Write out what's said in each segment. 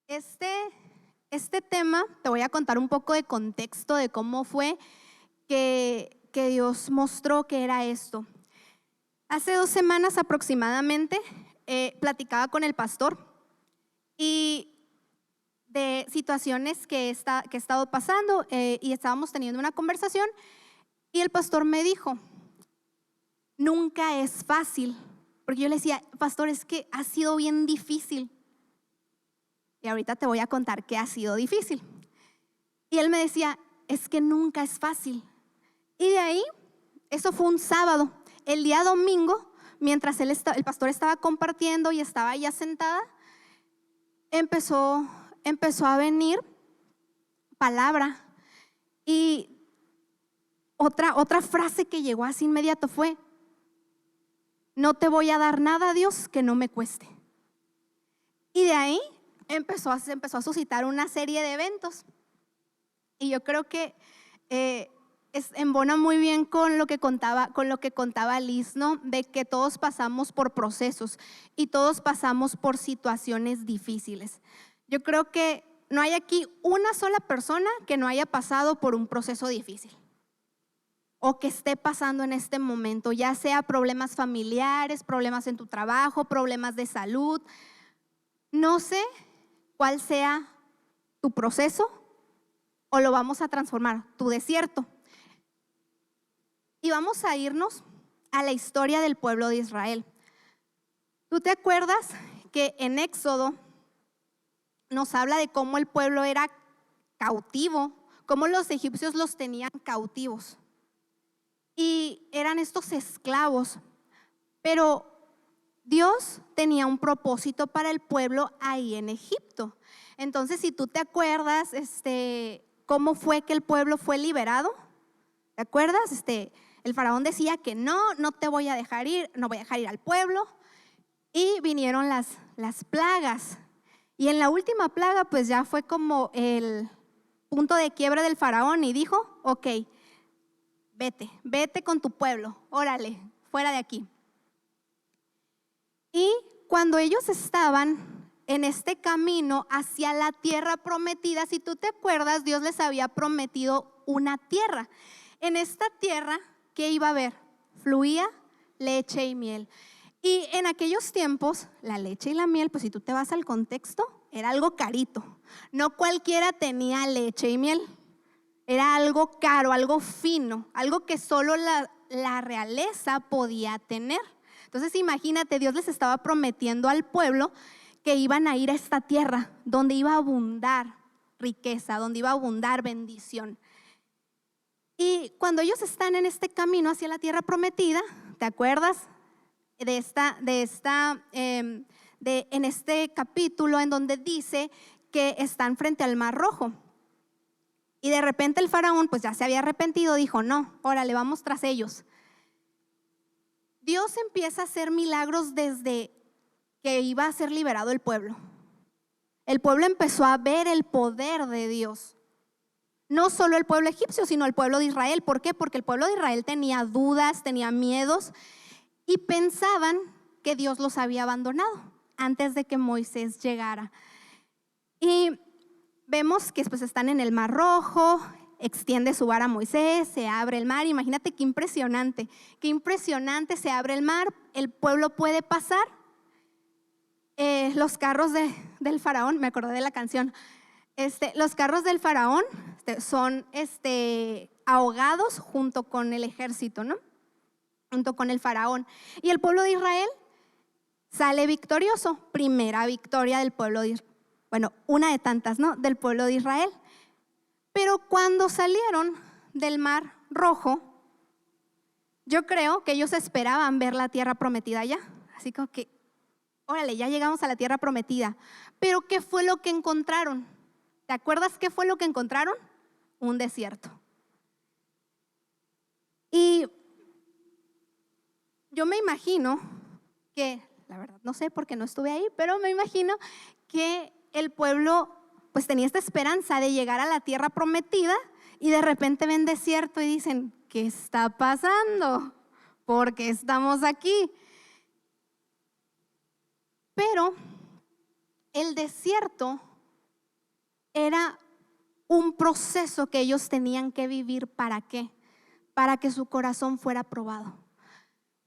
Este, este tema, te voy a contar un poco de contexto de cómo fue que Dios mostró que era esto. Hace 2 semanas aproximadamente platicaba con el pastor y de situaciones que he estado pasando y estábamos teniendo una conversación y el pastor me dijo, nunca es fácil, porque yo le decía, pastor, es que ha sido bien difícil. Y ahorita te voy a contar qué ha sido difícil. Y él me decía, es que nunca es fácil. Y de ahí, eso fue un sábado. El día domingo, mientras el pastor estaba compartiendo y estaba ya sentada, empezó a venir palabra. Y otra frase que llegó así inmediato fue, no te voy a dar nada, Dios, que no me cueste. Y de ahí se empezó a suscitar una serie de eventos. Y yo creo que embona muy bien con lo que contaba Liz, ¿no? De que todos pasamos por procesos y todos pasamos por situaciones difíciles. Yo creo que no hay aquí una sola persona que no haya pasado por un proceso difícil o que esté pasando en este momento, ya sea problemas familiares, problemas en tu trabajo, problemas de salud. No sé cuál sea tu proceso o lo vamos a transformar, tu desierto. Y vamos a irnos a la historia del pueblo de Israel. ¿Tú te acuerdas que en Éxodo nos habla de cómo el pueblo era cautivo, cómo los egipcios los tenían cautivos? Y eran estos esclavos, pero Dios tenía un propósito para el pueblo ahí en Egipto. Entonces, si tú te acuerdas, cómo fue que el pueblo fue liberado, ¿te acuerdas? El faraón decía que no te voy a dejar ir, no voy a dejar ir al pueblo. Y vinieron las plagas. Y en la última plaga, pues ya fue como el punto de quiebre del faraón y dijo, ok, vete con tu pueblo, órale, fuera de aquí. Y cuando ellos estaban en este camino hacia la tierra prometida, si tú te acuerdas, Dios les había prometido una tierra. En esta tierra, ¿qué iba a haber? Fluía leche y miel. Y en aquellos tiempos, la leche y la miel, pues si tú te vas al contexto, era algo carito. No cualquiera tenía leche y miel. Era algo caro, algo fino, algo que solo la realeza podía tener. Entonces imagínate, Dios les estaba prometiendo al pueblo que iban a ir a esta tierra donde iba a abundar riqueza, donde iba a abundar bendición. Y cuando ellos están en este camino hacia la tierra prometida, ¿te acuerdas en este capítulo en donde dice que están frente al Mar Rojo? Y de repente el faraón pues ya se había arrepentido, dijo, no, órale, vamos tras ellos. Dios empieza a hacer milagros desde que iba a ser liberado el pueblo. El pueblo empezó a ver el poder de Dios. No solo el pueblo egipcio, sino el pueblo de Israel. ¿Por qué? Porque el pueblo de Israel tenía dudas, tenía miedos y pensaban que Dios los había abandonado antes de que Moisés llegara. Y vemos que pues están en el Mar Rojo, extiende su vara a Moisés, se abre el mar. Imagínate qué impresionante, se abre el mar, el pueblo puede pasar. Los carros del faraón, me acordé de la canción, los carros del faraón son ahogados junto con el ejército, ¿no? Junto con el faraón. Y el pueblo de Israel sale victorioso, primera victoria del pueblo de Israel. Bueno, una de tantas, ¿no? Del pueblo de Israel. Pero cuando salieron del Mar Rojo, yo creo que ellos esperaban ver la tierra prometida allá. Así como que, órale, ya llegamos a la tierra prometida. Pero ¿qué fue lo que encontraron? ¿Te acuerdas qué fue lo que encontraron? Un desierto. Y yo me imagino que, la verdad no sé porque no estuve ahí, pero me imagino que el pueblo pues tenía esta esperanza de llegar a la tierra prometida y de repente ven desierto y dicen, ¿qué está pasando? ¿Por qué estamos aquí? Pero el desierto era un proceso que ellos tenían que vivir. ¿Para qué? Para que su corazón fuera probado,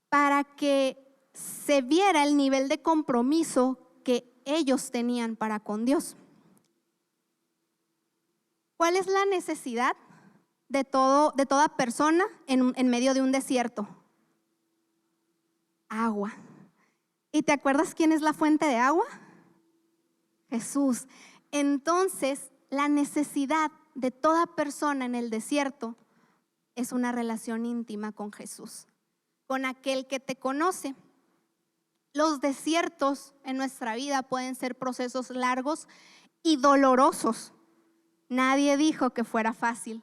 para que se viera el nivel de compromiso que ellos tenían para con Dios. ¿Cuál es la necesidad de toda persona en medio de un desierto? Agua. ¿Y te acuerdas quién es la fuente de agua? Jesús. Entonces, la necesidad de toda persona en el desierto es una relación íntima con Jesús, con aquel que te conoce. Los desiertos en nuestra vida pueden ser procesos largos y dolorosos. Nadie dijo que fuera fácil.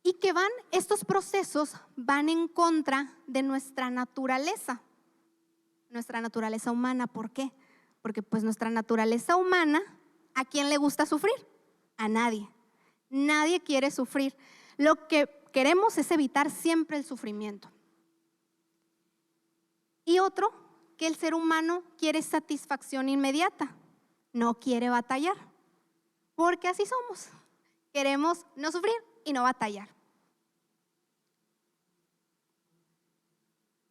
Y que estos procesos van en contra de nuestra naturaleza humana. ¿Por qué? Porque pues nuestra naturaleza humana, ¿a quién le gusta sufrir? A nadie. Nadie quiere sufrir. Lo que queremos es evitar siempre el sufrimiento. Y otro, que el ser humano quiere satisfacción inmediata, no quiere batallar, porque así somos. Queremos no sufrir y no batallar.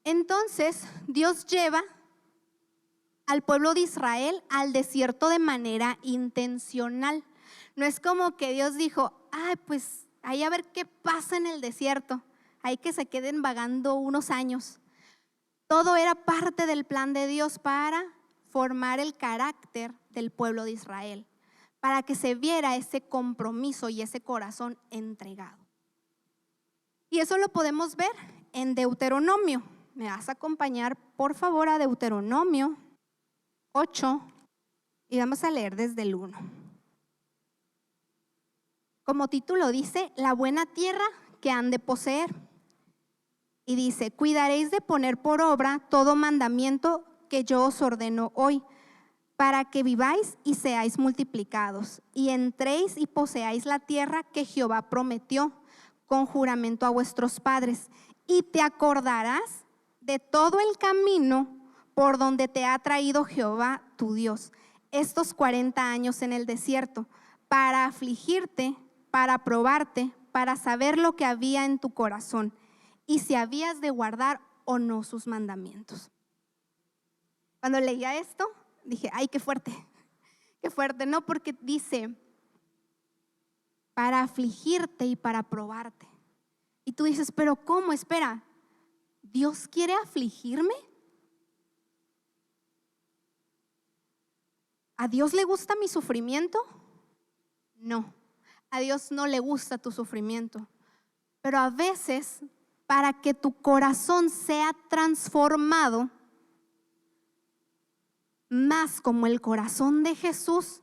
Entonces, Dios lleva al pueblo de Israel al desierto de manera intencional. No es como que Dios dijo, pues ahí a ver qué pasa en el desierto, ahí que se queden vagando unos años. Todo era parte del plan de Dios para formar el carácter del pueblo de Israel, para que se viera ese compromiso y ese corazón entregado. Y eso lo podemos ver en Deuteronomio. Me vas a acompañar, por favor, a Deuteronomio 8 y vamos a leer desde el 1. Como título dice, la buena tierra que han de poseer. Y dice, cuidaréis de poner por obra todo mandamiento que yo os ordeno hoy, para que viváis y seáis multiplicados, y entréis y poseáis la tierra que Jehová prometió con juramento a vuestros padres, y te acordarás de todo el camino por donde te ha traído Jehová tu Dios estos 40 años en el desierto, para afligirte, para probarte, para saber lo que había en tu corazón, y si habías de guardar o no sus mandamientos. Cuando leía esto, dije, ay, qué fuerte, ¿no? Porque dice, para afligirte y para probarte. Y tú dices, pero ¿cómo? Espera, ¿Dios quiere afligirme? ¿A Dios le gusta mi sufrimiento? No, a Dios no le gusta tu sufrimiento. Pero a veces, para que tu corazón sea transformado más como el corazón de Jesús,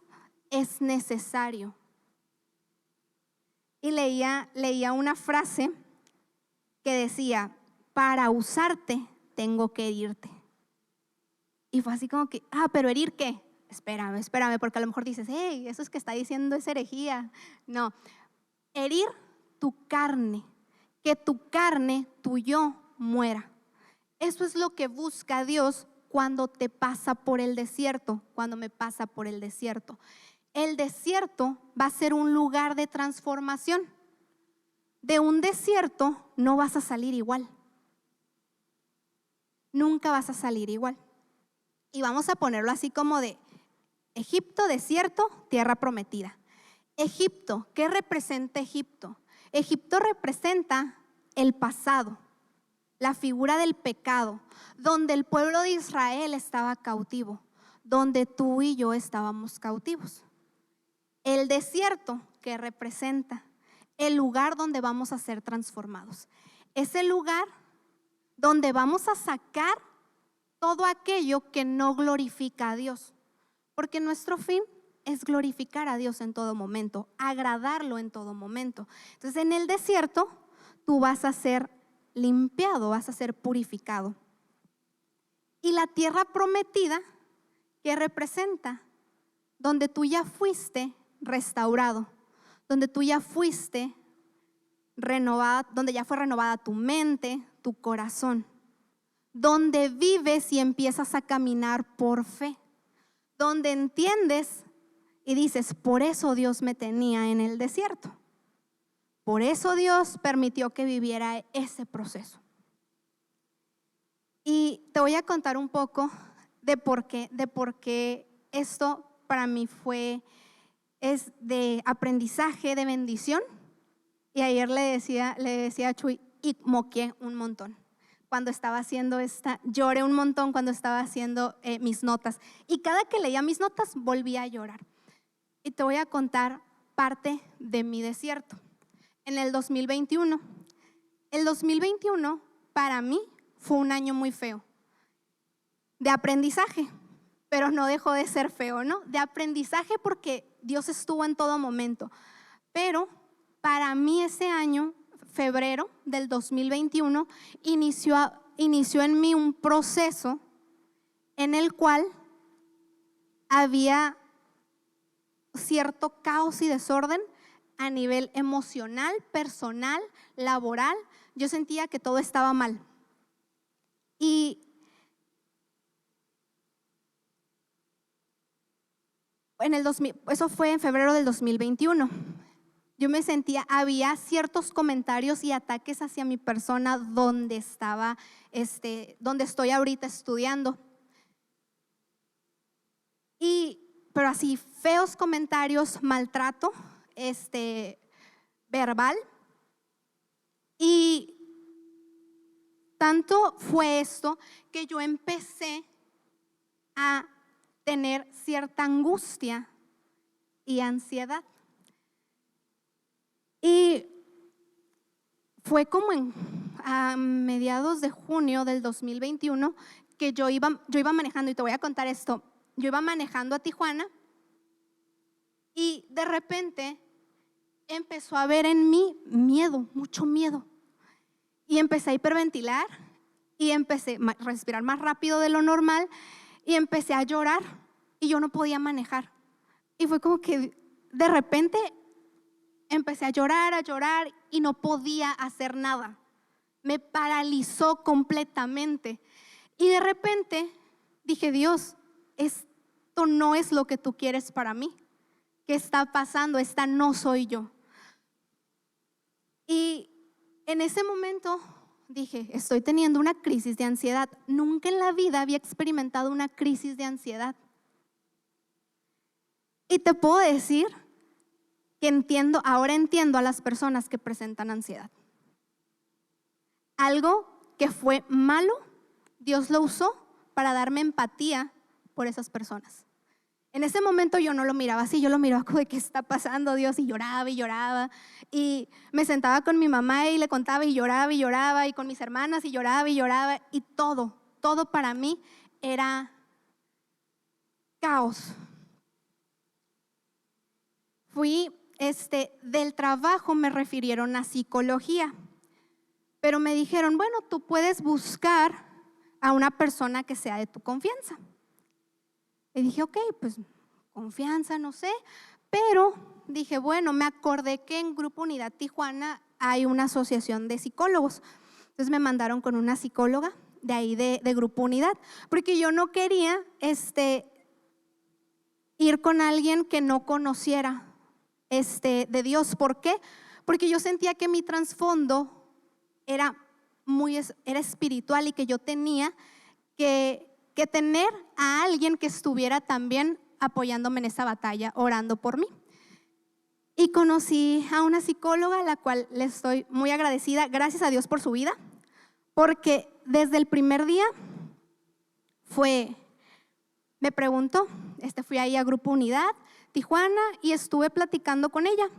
es necesario. Y leía una frase que decía, para usarte tengo que herirte. Y fue así como que, pero ¿herir qué? Espérame, porque a lo mejor dices, hey, eso es que está diciendo es herejía. No, herir tu carne, que tu carne, tu yo, muera. Eso es lo que busca Dios cuando te pasa por el desierto, cuando me pasa por el desierto. El desierto va a ser un lugar de transformación. De un desierto no vas a salir igual. Nunca vas a salir igual. Y vamos a ponerlo así como de Egipto, desierto, tierra prometida. Egipto, ¿qué representa Egipto? Egipto representa el pasado, la figura del pecado, donde el pueblo de Israel estaba cautivo, donde tú y yo estábamos cautivos. El desierto, ¿qué representa? El lugar donde vamos a ser transformados. Es el lugar donde vamos a sacar todo aquello que no glorifica a Dios. Porque nuestro fin es glorificar a Dios en todo momento, agradarlo en todo momento. Entonces en el desierto tú vas a ser limpiado, vas a ser purificado. Y la tierra prometida, ¿qué representa? Donde tú ya fuiste restaurado, donde tú ya fuiste renovada, donde ya fue renovada tu mente, tu corazón, donde vives y empiezas a caminar por fe, donde entiendes y dices, por eso Dios me tenía en el desierto. Por eso Dios permitió que viviera ese proceso. Y te voy a contar un poco de por qué esto para mí es de aprendizaje, de bendición. Y ayer le decía a Chuy, y moqué un montón. Cuando estaba haciendo lloré un montón cuando estaba haciendo mis notas. Y cada que leía mis notas volvía a llorar. Y te voy a contar parte de mi desierto. En el 2021. El 2021 para mí fue un año muy feo. De aprendizaje, pero no dejó de ser feo, ¿no? De aprendizaje porque Dios estuvo en todo momento. Pero para mí ese año, febrero del 2021, inició en mí un proceso en el cual había cierto caos y desorden a nivel emocional, personal, laboral. Yo sentía que todo estaba mal. Y eso fue en febrero del 2021. Yo me sentía, había ciertos comentarios y ataques hacia mi persona donde estoy ahorita estudiando. Pero así, feos comentarios, maltrato, verbal. Y tanto fue esto que yo empecé a tener cierta angustia y ansiedad. Y fue como a mediados de junio del 2021 que yo iba manejando, y te voy a contar esto. Yo iba manejando a Tijuana y de repente empezó a haber en mí miedo, mucho miedo. Y empecé a hiperventilar y empecé a respirar más rápido de lo normal y empecé a llorar y yo no podía manejar. Y fue como que de repente empecé a llorar y no podía hacer nada. Me paralizó completamente. Y de repente dije, Dios, esto no es lo que tú quieres para mí. ¿Qué está pasando? Esta no soy yo. Y en ese momento dije, estoy teniendo una crisis de ansiedad. Nunca en la vida había experimentado una crisis de ansiedad. Y te puedo decir que ahora entiendo a las personas que presentan ansiedad. Algo que fue malo, Dios lo usó para darme empatía por esas personas. En ese momento yo no lo miraba así, yo lo miraba como de qué está pasando, Dios, y lloraba y lloraba. Y me sentaba con mi mamá y le contaba y lloraba, y con mis hermanas y lloraba, y todo para mí era caos. Del trabajo me refirieron a psicología, pero me dijeron, bueno, tú puedes buscar a una persona que sea de tu confianza. Y dije, ok, pues confianza, no sé, pero dije, bueno, me acordé que en Grupo Unidad Tijuana hay una asociación de psicólogos. Entonces me mandaron con una psicóloga de ahí de Grupo Unidad, porque yo no quería ir con alguien que no conociera de Dios. ¿Por qué? Porque yo sentía que mi trasfondo era espiritual y que yo tenía que tener a alguien que estuviera también apoyándome en esa batalla, orando por mí. Y conocí a una psicóloga a la cual le estoy muy agradecida, gracias a Dios por su vida, porque desde el primer día me preguntó, fui ahí a Grupo Unidad Tijuana y estuve platicando con ella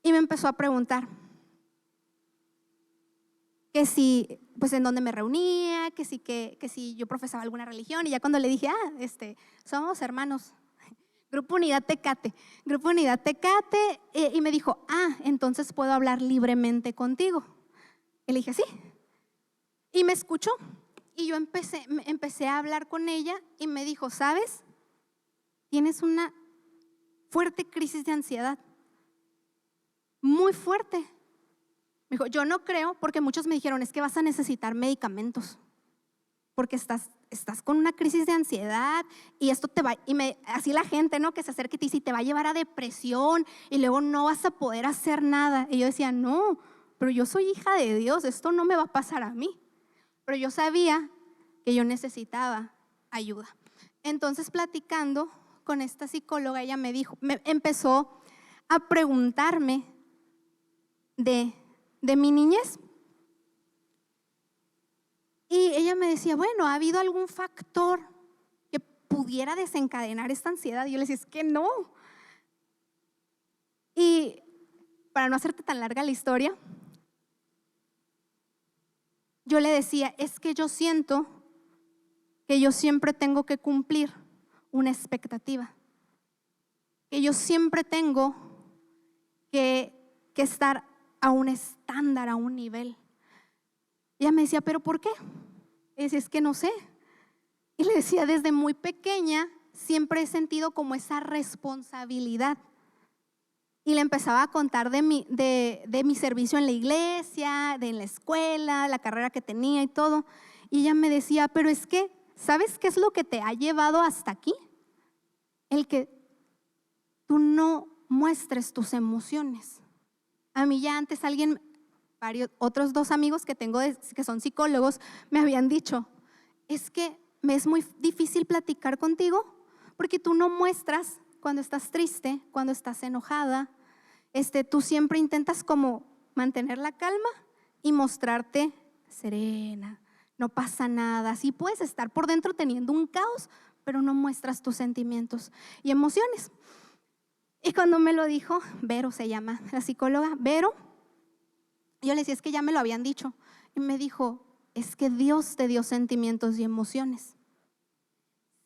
y me empezó a preguntar que si, pues en dónde me reunía, que si yo profesaba alguna religión, y ya cuando le dije, somos hermanos, Grupo Unidad Tecate, y me dijo, entonces puedo hablar libremente contigo. Y le dije, sí, y me escuchó, y yo empecé a hablar con ella y me dijo, ¿sabes? Tienes una fuerte crisis de ansiedad, muy fuerte. Me dijo, yo no creo, porque muchos me dijeron, es que vas a necesitar medicamentos, porque estás con una crisis de ansiedad y esto te va, así la gente, ¿no? Que se acerca y te dice, te va a llevar a depresión y luego no vas a poder hacer nada. Y yo decía, no, pero yo soy hija de Dios, esto no me va a pasar a mí. Pero yo sabía que yo necesitaba ayuda. Entonces, platicando con esta psicóloga, ella me empezó a preguntarme de mi niñez. Y ella me decía, bueno, ¿ha habido algún factor que pudiera desencadenar esta ansiedad? Y yo le decía, es que no. Y para no hacerte tan larga la historia, yo le decía, es que yo siento que yo siempre tengo que cumplir una expectativa, que yo siempre tengo que estar a un estándar, a un nivel. Y ella me decía, ¿pero por qué? Y decía, es que no sé. Y le decía, desde muy pequeña siempre he sentido como esa responsabilidad. Y le empezaba a contar de mi servicio en la iglesia, en la escuela, la carrera que tenía y todo. Y ella me decía, pero es que, ¿sabes qué es lo que te ha llevado hasta aquí? El que tú no muestres tus emociones. A mí ya antes otros 2 amigos que tengo que son psicólogos me habían dicho, es que me es muy difícil platicar contigo porque tú no muestras cuando estás triste, cuando estás enojada. Tú siempre intentas como mantener la calma y mostrarte serena, no pasa nada. Sí puedes estar por dentro teniendo un caos, pero no muestras tus sentimientos y emociones. Y cuando me lo dijo, Vero se llama, la psicóloga, Vero, yo le decía, es que ya me lo habían dicho. Y me dijo, es que Dios te dio sentimientos y emociones.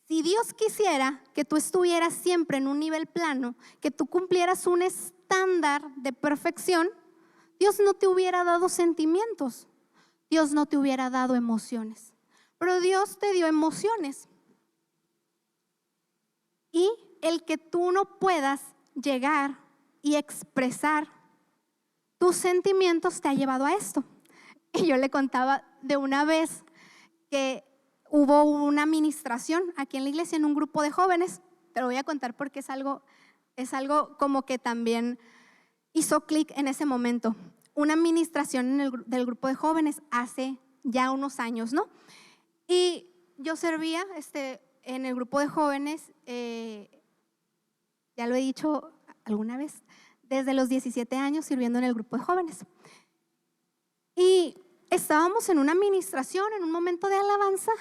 Si Dios quisiera que tú estuvieras siempre en un nivel plano, que tú cumplieras un estándar de perfección, Dios no te hubiera dado sentimientos, Dios no te hubiera dado emociones, pero Dios te dio emociones. Y el que tú no puedas llegar y expresar tus sentimientos te ha llevado a esto. Y yo le contaba de una vez que hubo una administración aquí en la iglesia en un grupo de jóvenes. Te lo voy a contar porque es algo como que también hizo clic en ese momento. Una administración del grupo de jóvenes hace ya unos años, ¿no? Y yo servía en el grupo de jóvenes, ya lo he dicho alguna vez, desde los 17 años sirviendo en el grupo de jóvenes. Y estábamos en una administración, en un momento de alabanza,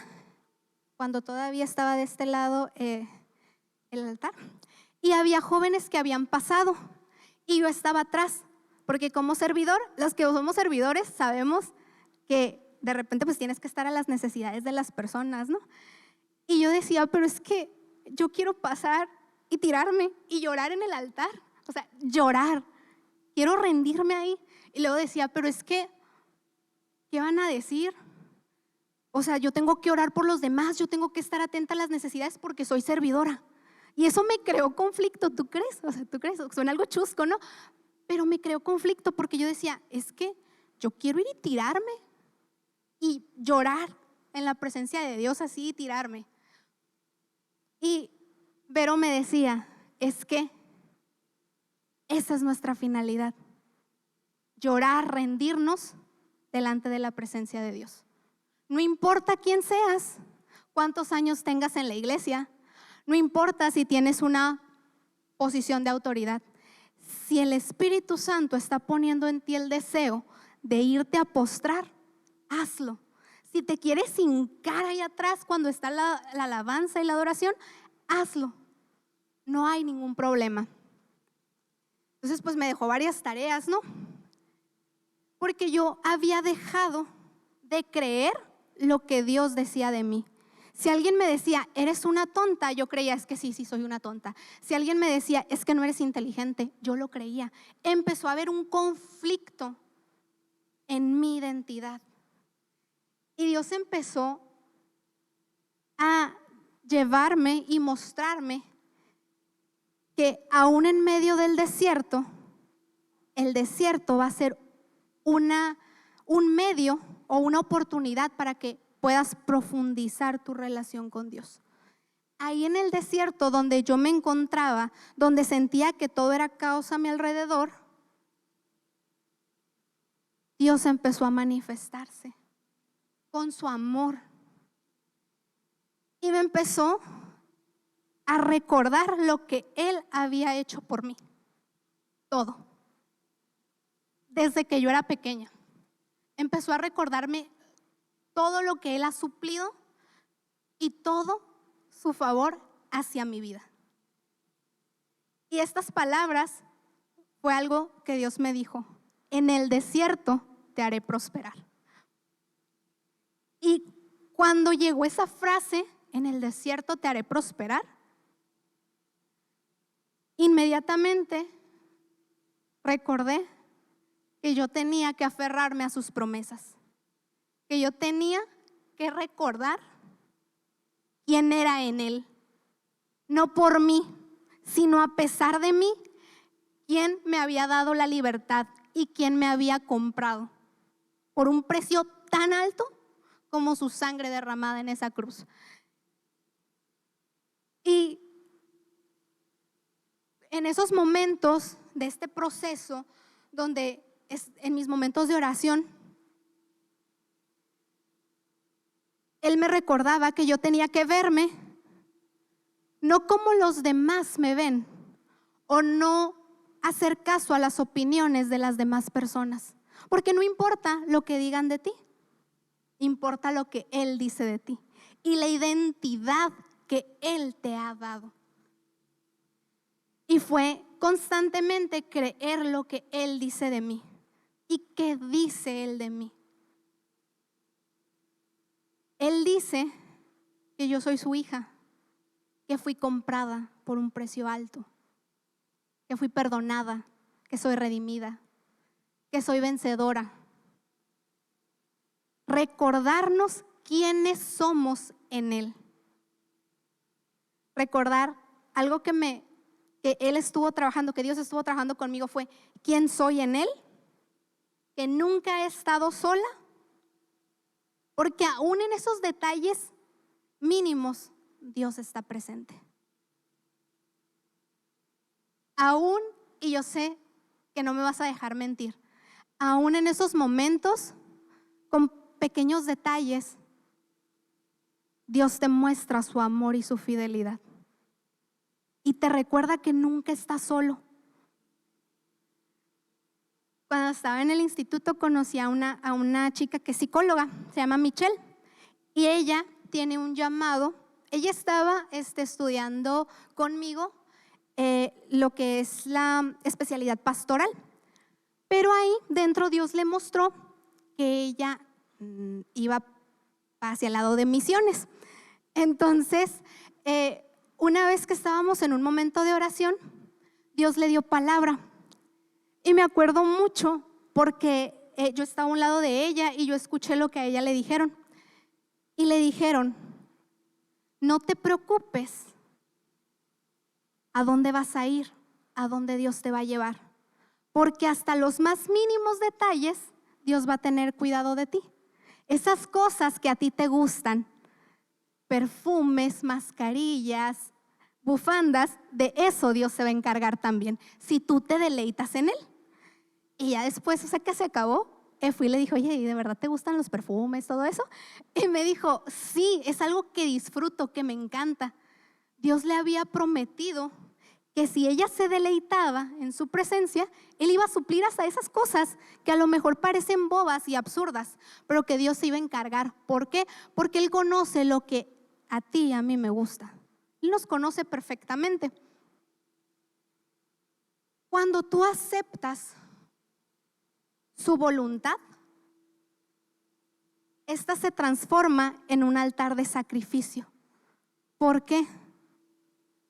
cuando todavía estaba de este lado el altar, y había jóvenes que habían pasado y yo estaba atrás, porque como servidor, los que somos servidores sabemos que de repente pues tienes que estar a las necesidades de las personas, ¿no? Y yo decía, pero es que yo quiero pasar y tirarme y llorar en el altar, o sea, llorar, quiero rendirme ahí. Y luego decía, pero es que, ¿qué van a decir? O sea, yo tengo que orar por los demás, yo tengo que estar atenta a las necesidades porque soy servidora. Y eso me creó conflicto, ¿tú crees? O sea, ¿tú crees? Suena algo chusco, ¿no? Pero me creó conflicto porque yo decía, es que yo quiero ir y tirarme y llorar en la presencia de Dios así y tirarme. Y Vero me decía, es que esa es nuestra finalidad, llorar, rendirnos delante de la presencia de Dios. No importa quién seas, cuántos años tengas en la iglesia, no importa si tienes una posición de autoridad. Si el Espíritu Santo está poniendo en ti el deseo de irte a postrar, hazlo. Si te quieres hincar ahí atrás cuando está la alabanza y la adoración, hazlo. No hay ningún problema. Entonces pues me dejó varias tareas, ¿no? Porque yo había dejado de creer lo que Dios decía de mí. Si alguien me decía, eres una tonta, yo creía, es que sí, soy una tonta. Si alguien me decía, es que no eres inteligente, yo lo creía. Empezó a haber un conflicto en mi identidad. Y Dios empezó a llevarme y mostrarme que aún en medio del desierto, el desierto va a ser un medio o una oportunidad para que puedas profundizar tu relación con Dios. Ahí en el desierto donde yo me encontraba, donde sentía que todo era caos a mi alrededor, Dios empezó a manifestarse con su amor. Y me empezó a recordar lo que Él había hecho por mí. Todo. Desde que yo era pequeña. Empezó a recordarme todo lo que Él ha suplido y todo su favor hacia mi vida. Y estas palabras fue algo que Dios me dijo: en el desierto te haré prosperar. Y cuando llegó esa frase, en el desierto te haré prosperar, inmediatamente recordé que yo tenía que aferrarme a sus promesas, que yo tenía que recordar quién era en Él, no por mí, sino a pesar de mí, quién me había dado la libertad y quién me había comprado por un precio tan alto como su sangre derramada en esa cruz. Y en esos momentos de este proceso, donde en mis momentos de oración, Él me recordaba que yo tenía que verme no como los demás me ven, o no hacer caso a las opiniones de las demás personas, porque no importa lo que digan de ti, importa lo que Él dice de ti y la identidad que Él te ha dado. Y fue constantemente creer lo que Él dice de mí y qué dice Él de mí. Él dice que yo soy su hija, que fui comprada por un precio alto, que fui perdonada, que soy redimida, que soy vencedora. Recordarnos quiénes somos en Él. Recordar algo que Él estuvo trabajando, que Dios estuvo trabajando conmigo, fue quién soy en Él, que nunca he estado sola, porque aún en esos detalles mínimos Dios está presente. Aún, y yo sé que no me vas a dejar mentir, aún en esos momentos, con pequeños detalles, Dios te muestra su amor y su fidelidad. Y te recuerda que nunca estás solo. Cuando estaba en el instituto conocí a una chica que es psicóloga, se llama Michelle, y ella tiene un llamado. Ella estaba estudiando conmigo lo que es la especialidad pastoral, pero ahí dentro Dios le mostró que ella iba hacia el lado de misiones. Entonces, una vez que estábamos en un momento de oración, Dios le dio palabra. Y me acuerdo mucho porque yo estaba a un lado de ella y yo escuché lo que a ella le dijeron. Y le dijeron: no te preocupes a dónde vas a ir, a dónde Dios te va a llevar, porque hasta los más mínimos detalles Dios va a tener cuidado de ti. Esas cosas que a ti te gustan, perfumes, mascarillas, bufandas, de eso Dios se va a encargar también, si tú te deleitas en Él. Y ya después, que se acabó, fui y le dije: oye, ¿y de verdad te gustan los perfumes, todo eso? Y me dijo: sí, es algo que disfruto, que me encanta. Dios le había prometido que si ella se deleitaba en su presencia, Él iba a suplir hasta esas cosas que a lo mejor parecen bobas y absurdas, pero que Dios se iba a encargar. ¿Por qué? Porque Él conoce lo que a ti y a mí me gusta. Él nos conoce perfectamente. Cuando tú aceptas su voluntad, esta se transforma en un altar de sacrificio. ¿Por qué?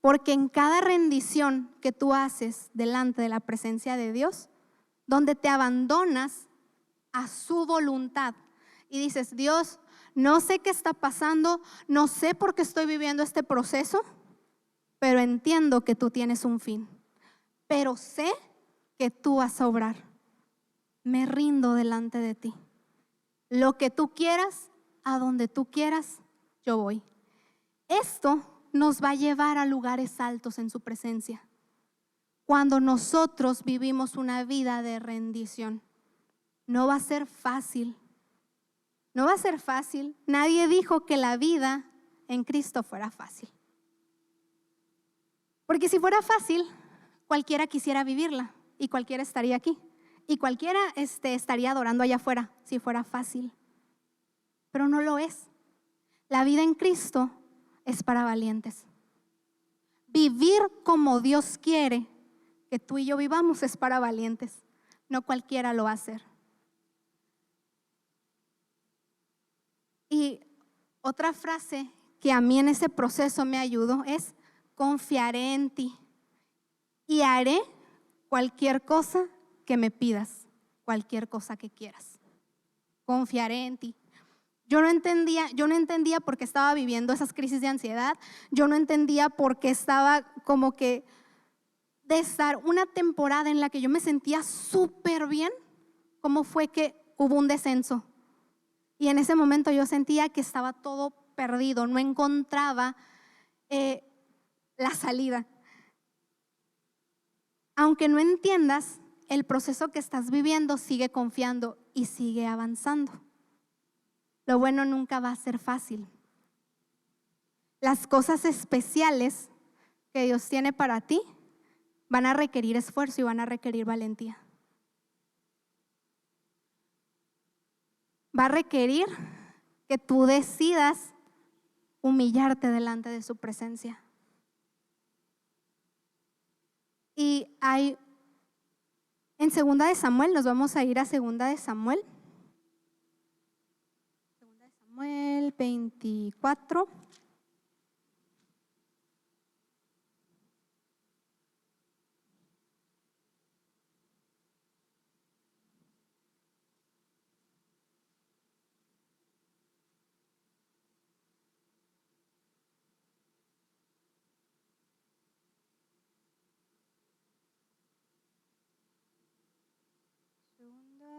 Porque en cada rendición que tú haces delante de la presencia de Dios, donde te abandonas a su voluntad y dices: Dios, no sé qué está pasando, no sé por qué estoy viviendo este proceso, pero entiendo que tú tienes un fin, pero sé que tú vas a obrar. Me rindo delante de ti. Lo que tú quieras, a donde tú quieras, yo voy. Esto nos va a llevar a lugares altos en su presencia. Cuando nosotros vivimos una vida de rendición, no va a ser fácil. No va a ser fácil. Nadie dijo que la vida en Cristo fuera fácil. Porque si fuera fácil, cualquiera quisiera vivirla y cualquiera estaría aquí. Y cualquiera estaría adorando allá afuera si fuera fácil. Pero no lo es. La vida en Cristo es para valientes. Vivir como Dios quiere que tú y yo vivamos es para valientes. No cualquiera lo va a hacer. Y otra frase que a mí en ese proceso me ayudó es: confiaré en ti y haré cualquier cosa que me pidas, cualquier cosa que quieras. Confiaré en ti. Yo no entendía por qué estaba viviendo esas crisis de ansiedad. Yo no entendía por qué estaba como que de estar una temporada en la que yo me sentía súper bien, cómo fue que hubo un descenso. Y en ese momento yo sentía que estaba todo perdido, no encontraba la salida. Aunque no entiendas el proceso que estás viviendo, sigue confiando y sigue avanzando. Lo bueno nunca va a ser fácil. Las cosas especiales que Dios tiene para ti van a requerir esfuerzo y van a requerir valentía. Va a requerir que tú decidas humillarte delante de su presencia. Y hay en 2 de Samuel, nos vamos a ir a 2 de Samuel. 2 de Samuel 24.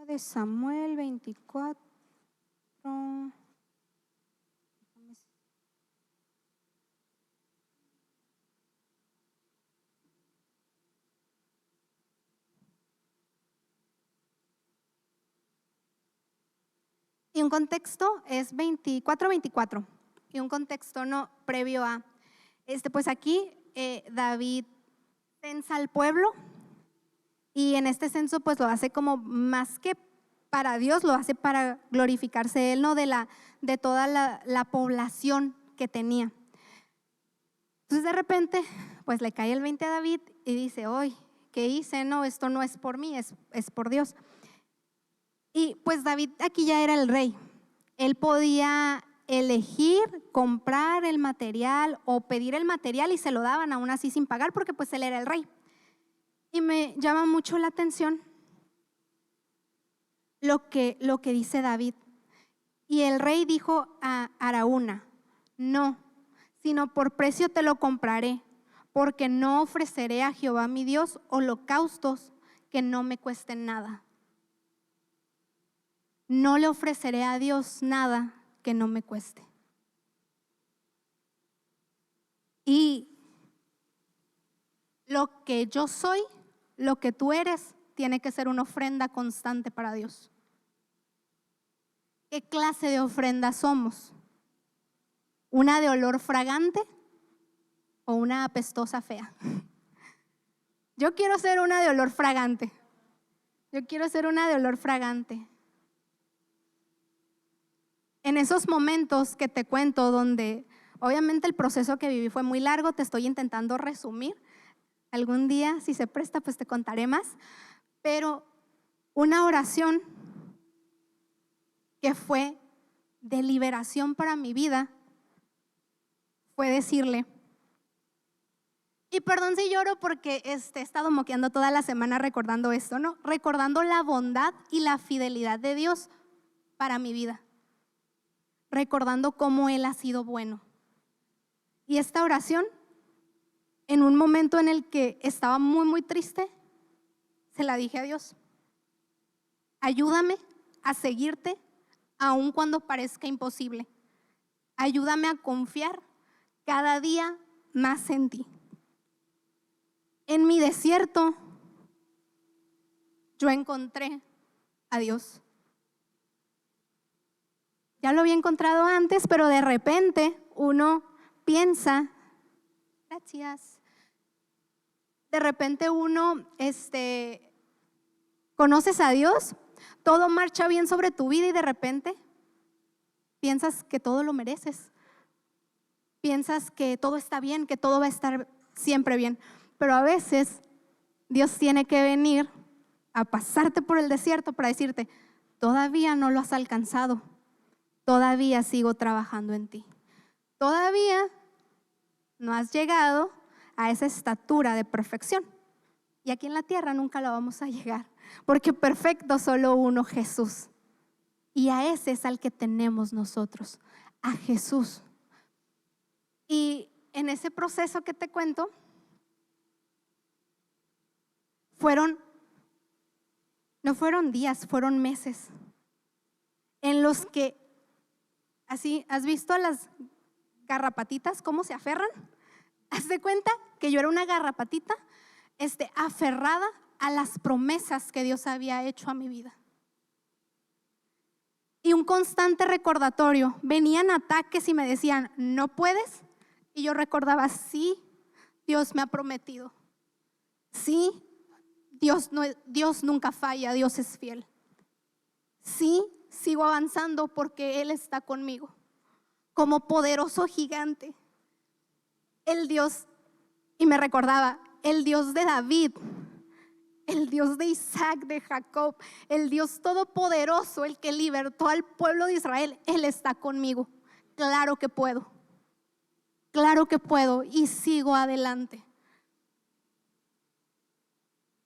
De Samuel 24. Y un contexto es 24. Y un contexto no previo a pues aquí David censa al pueblo. Y en este censo pues lo hace como más que para Dios, lo hace para glorificarse él, ¿no? De toda la población que tenía. Entonces de repente pues le cae el 20 a David y dice: hoy, ¿qué hice? No, esto no es por mí, es por Dios. Y pues David aquí ya era el rey. Él podía elegir comprar el material o pedir el material y se lo daban aún así sin pagar, porque pues él era el rey. Y me llama mucho la atención lo que dice David. Y el rey dijo a Araúna: no, sino por precio te lo compraré, porque no ofreceré a Jehová mi Dios holocaustos que no me cuesten nada. No le ofreceré a Dios nada que no me cueste. Y lo que yo soy, lo que tú eres, tiene que ser una ofrenda constante para Dios. ¿Qué clase de ofrenda somos? ¿Una de olor fragante o una apestosa fea? Yo quiero ser una de olor fragante. Yo quiero ser una de olor fragante. En esos momentos que te cuento, donde obviamente el proceso que viví fue muy largo, te estoy intentando resumir. Algún día, si se presta, pues te contaré más. Pero una oración que fue de liberación para mi vida fue decirle, y perdón si lloro porque he estado moqueando toda la semana recordando esto, ¿no? Recordando la bondad y la fidelidad de Dios para mi vida. Recordando cómo Él ha sido bueno. Y esta oración, en un momento en el que estaba muy, muy triste, se la dije a Dios: ayúdame a seguirte aun cuando parezca imposible. Ayúdame a confiar cada día más en ti. En mi desierto, yo encontré a Dios. Ya lo había encontrado antes, pero de repente uno piensa, gracias, de repente uno, conoces a Dios, todo marcha bien sobre tu vida y de repente piensas que todo lo mereces. Piensas que todo está bien, que todo va a estar siempre bien. Pero a veces Dios tiene que venir a pasarte por el desierto para decirte, todavía no lo has alcanzado, todavía sigo trabajando en ti. Todavía no has llegado a esa estatura de perfección. Y aquí en la tierra nunca la vamos a llegar, porque perfecto solo uno, Jesús. Y a ese es al que tenemos nosotros, a Jesús. Y en ese proceso que te cuento, no fueron días, fueron meses en los que, así, ¿has visto a las garrapatitas cómo se aferran? Haz de cuenta que yo era una garrapatita aferrada a las promesas que Dios había hecho a mi vida. Y un constante recordatorio, venían ataques y me decían, no puedes. Y yo recordaba, sí, Dios me ha prometido. Sí, Dios nunca falla, Dios es fiel. Sí, sigo avanzando porque Él está conmigo. Como poderoso gigante. El Dios, y me recordaba, el Dios de David, el Dios de Isaac, de Jacob, el Dios todopoderoso, el que libertó al pueblo de Israel, Él está conmigo. Claro que puedo. Claro que puedo y sigo adelante.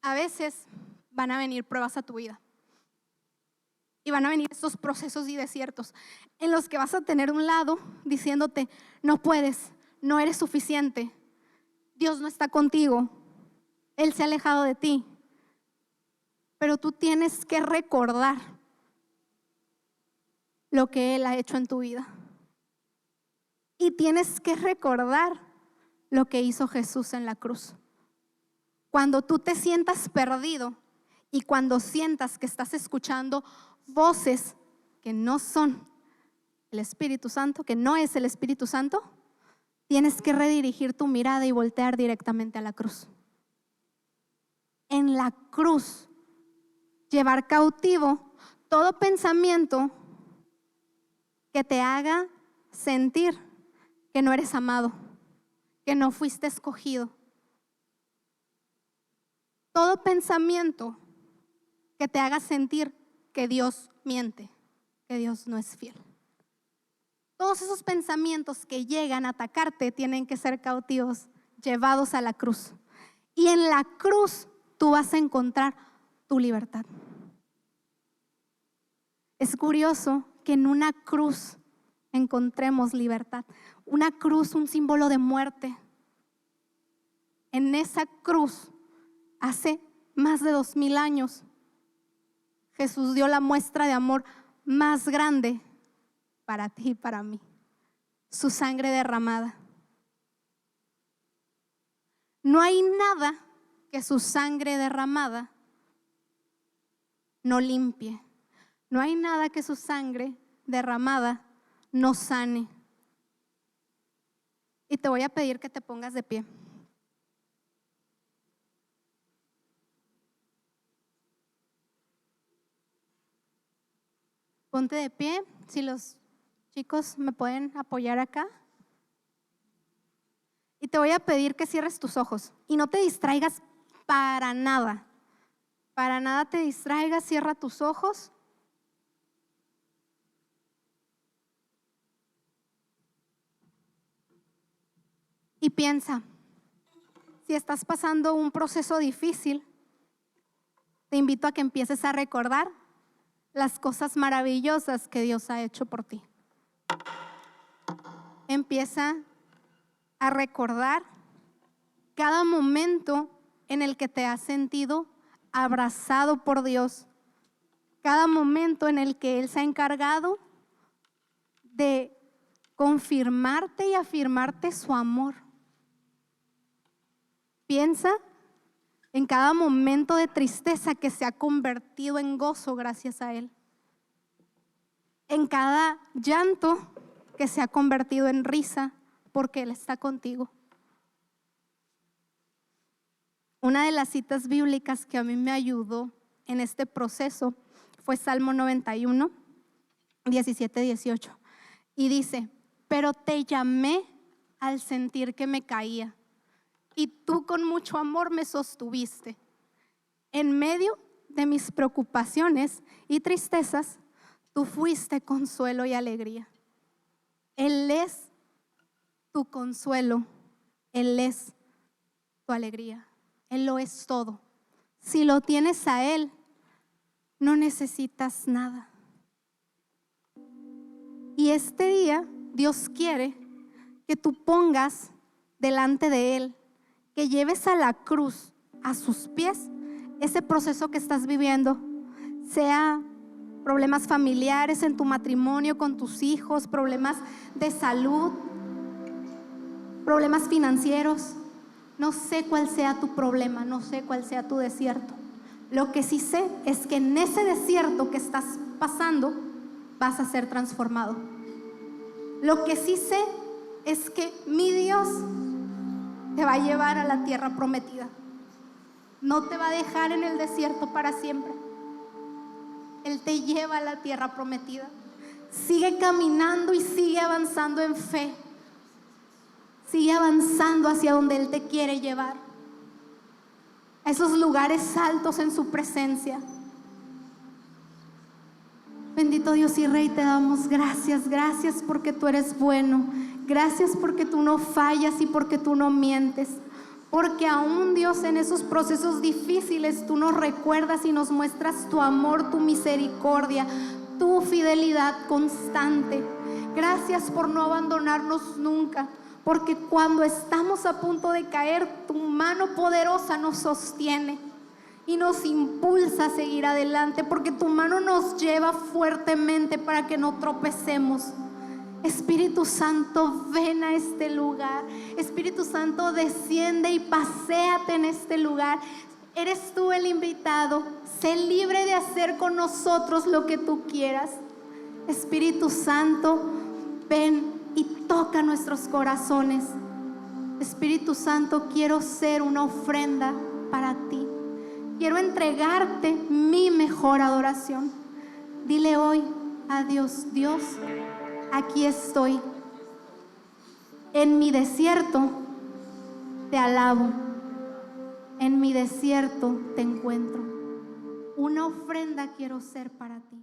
A veces van a venir pruebas a tu vida y van a venir estos procesos y desiertos en los que vas a tener un lado diciéndote, no puedes, no eres suficiente, Dios no está contigo, Él se ha alejado de ti. Pero tú tienes que recordar lo que Él ha hecho en tu vida. Y tienes que recordar lo que hizo Jesús en la cruz. Cuando tú te sientas perdido y cuando sientas que estás escuchando voces que no son el Espíritu Santo, que no es el Espíritu Santo, tienes que redirigir tu mirada y voltear directamente a la cruz. En la cruz, llevar cautivo todo pensamiento que te haga sentir que no eres amado, que no fuiste escogido. Todo pensamiento que te haga sentir que Dios miente, que Dios no es fiel. Todos esos pensamientos que llegan a atacarte tienen que ser cautivos, llevados a la cruz. Y en la cruz tú vas a encontrar tu libertad. Es curioso que en una cruz encontremos libertad. Una cruz, un símbolo de muerte. En esa cruz, hace más de 2000 años, Jesús dio la muestra de amor más grande para ti y para mí. Su sangre derramada. No hay nada que su sangre derramada no limpie. No hay nada que su sangre derramada no sane. Y te voy a pedir que te pongas de pie. Ponte de pie, si los chicos me pueden apoyar acá. Y te voy a pedir que cierres tus ojos y no te distraigas para nada. Para nada te distraigas, cierra tus ojos. Y piensa, si estás pasando un proceso difícil, te invito a que empieces a recordar las cosas maravillosas que Dios ha hecho por ti. Empieza a recordar cada momento en el que te has sentido abrazado por Dios, cada momento en el que Él se ha encargado de confirmarte y afirmarte su amor. Piensa en cada momento de tristeza que se ha convertido en gozo gracias a Él. En cada llanto que se ha convertido en risa porque Él está contigo. Una de las citas bíblicas que a mí me ayudó en este proceso fue Salmo 91, 17-18. Y dice: pero te llamé al sentir que me caía, y tú con mucho amor me sostuviste. En medio de mis preocupaciones y tristezas, tú fuiste consuelo y alegría. Él es tu consuelo, Él es tu alegría, Él lo es todo. Si lo tienes a Él, no necesitas nada. Y este día Dios quiere que tú pongas delante de Él, que lleves a la cruz, a sus pies, ese proceso que estás viviendo, sea problemas familiares en tu matrimonio, con tus hijos, problemas de salud, problemas financieros. No sé cuál sea tu problema, no sé cuál sea tu desierto. Lo que sí sé es que en ese desierto que estás pasando vas a ser transformado. Lo que sí sé es que mi Dios te va a llevar a la tierra prometida. No te va a dejar en el desierto para siempre. Él te lleva a la tierra prometida. Sigue caminando y sigue avanzando en fe. Sigue avanzando hacia donde Él te quiere llevar. A esos lugares altos en su presencia. Bendito Dios y Rey, te damos gracias. Gracias porque tú eres bueno. Gracias porque tú no fallas y porque tú no mientes. Porque aún, Dios, en esos procesos difíciles tú nos recuerdas y nos muestras tu amor, tu misericordia, tu fidelidad constante. Gracias por no abandonarnos nunca, porque cuando estamos a punto de caer, tu mano poderosa nos sostiene y nos impulsa a seguir adelante, porque tu mano nos lleva fuertemente para que no tropecemos. Espíritu Santo, ven a este lugar. Espíritu Santo, desciende y paséate en este lugar. Eres tú el invitado. Sé libre de hacer con nosotros lo que tú quieras. Espíritu Santo, ven y toca nuestros corazones. Espíritu Santo, quiero ser una ofrenda para ti. Quiero entregarte mi mejor adoración. Dile hoy a Dios: Dios, aquí estoy. En mi desierto te alabo. En mi desierto te encuentro. Una ofrenda quiero ser para ti.